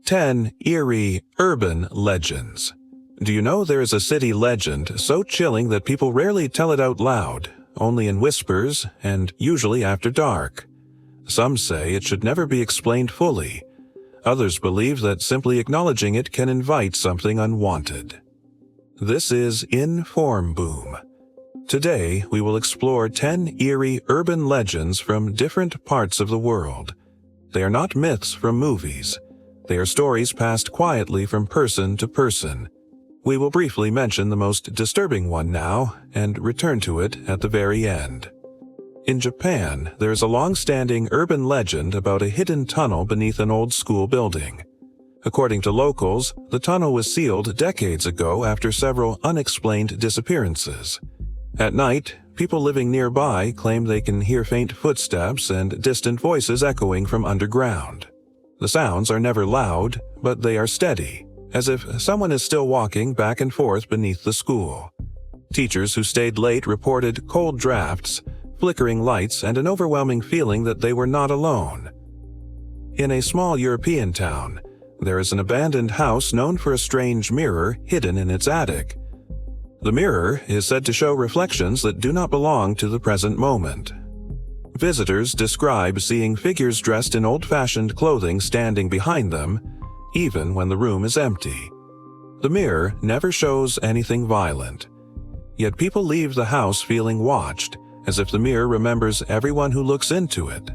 10 Eerie Urban Legends. Do you know there is a city legend so chilling that people rarely tell it out loud, only in whispers and usually after dark? Some say it should never be explained fully. Others believe that simply acknowledging it can invite something unwanted. This is Informboom. Today, we will explore 10 eerie urban legends from different parts of the world. They are not myths from movies. They are stories passed quietly from person to person. We will briefly mention the most disturbing one now and return to it at the very end. In Japan, there is a long-standing urban legend about a hidden tunnel beneath an old school building. According to locals, the tunnel was sealed decades ago after several unexplained disappearances. At night, people living nearby claim they can hear faint footsteps and distant voices echoing from underground. The sounds are never loud, but they are steady, as if someone is still walking back and forth beneath the school. Teachers who stayed late reported cold drafts, flickering lights, and an overwhelming feeling that they were not alone. In a small European town, there is an abandoned house known for a strange mirror hidden in its attic. The mirror is said to show reflections that do not belong to the present moment. Visitors describe seeing figures dressed in old-fashioned clothing standing behind them, even when the room is empty. The mirror never shows anything violent. Yet people leave the house feeling watched, as if the mirror remembers everyone who looks into it.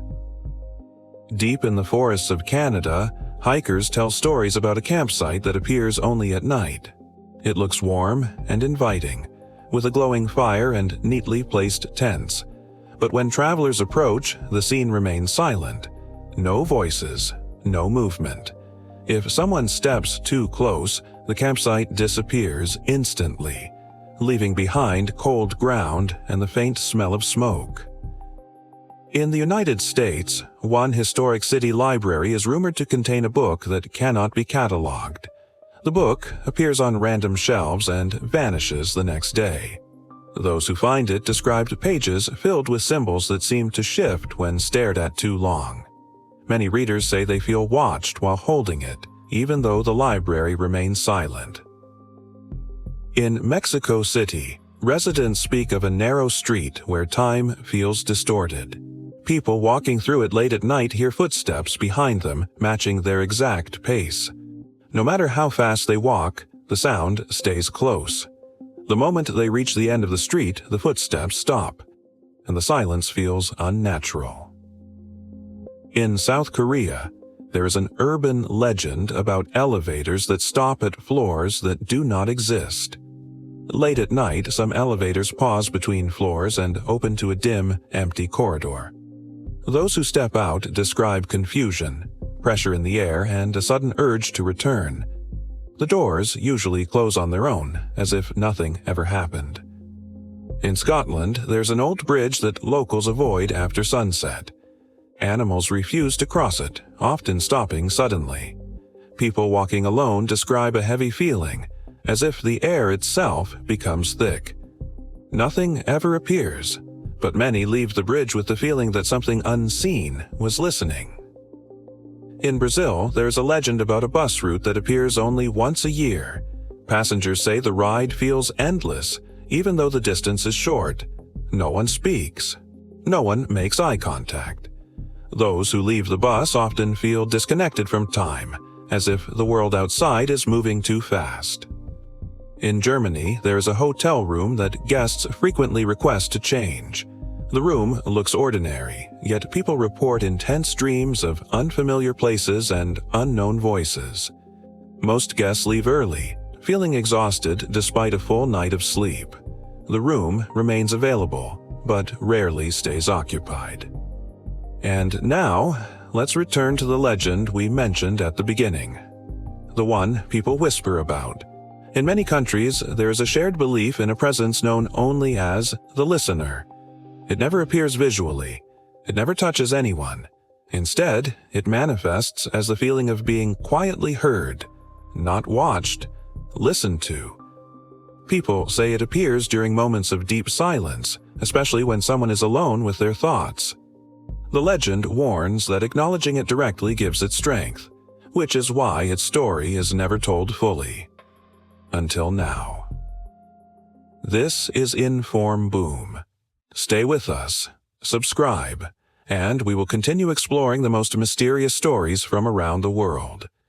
Deep in the forests of Canada, hikers tell stories about a campsite that appears only at night. It looks warm and inviting, with a glowing fire and neatly placed tents. But when travelers approach, the scene remains silent. No voices, no movement. If someone steps too close, the campsite disappears instantly, leaving behind cold ground and the faint smell of smoke. In the United States, one historic city library is rumored to contain a book that cannot be cataloged. The book appears on random shelves and vanishes the next day. Those who find it described pages filled with symbols that seem to shift when stared at too long. Many readers say they feel watched while holding it, even though the library remains silent. In Mexico City, residents speak of a narrow street where time feels distorted. People walking through it late at night hear footsteps behind them matching their exact pace. No matter how fast they walk, the sound stays close. The moment they reach the end of the street, the footsteps stop, and the silence feels unnatural. In South Korea, there is an urban legend about elevators that stop at floors that do not exist. Late at night, some elevators pause between floors and open to a dim, empty corridor. Those who step out describe confusion, pressure in the air, and a sudden urge to return. The doors usually close on their own, as if nothing ever happened. In Scotland, there's an old bridge that locals avoid after sunset. Animals refuse to cross it, often stopping suddenly. People walking alone describe a heavy feeling, as if the air itself becomes thick. Nothing ever appears, but many leave the bridge with the feeling that something unseen was listening. In Brazil, there's a legend about a bus route that appears only once a year. Passengers say the ride feels endless, even though the distance is short. No one speaks. No one makes eye contact. Those who leave the bus often feel disconnected from time, as if the world outside is moving too fast. In Germany, there is a hotel room that guests frequently request to change. The room looks ordinary, yet people report intense dreams of unfamiliar places and unknown voices. Most guests leave early, feeling exhausted despite a full night of sleep. The room remains available, but rarely stays occupied. And now, let's return to the legend we mentioned at the beginning. The one people whisper about. In many countries, there is a shared belief in a presence known only as the listener. It never appears visually. It never touches anyone. Instead, it manifests as the feeling of being quietly heard, not watched, listened to. People say it appears during moments of deep silence, especially when someone is alone with their thoughts. The legend warns that acknowledging it directly gives it strength. which is why its story is never told fully. Until now. This is Informboom. Stay with us, subscribe, and we will continue exploring the most mysterious stories from around the world.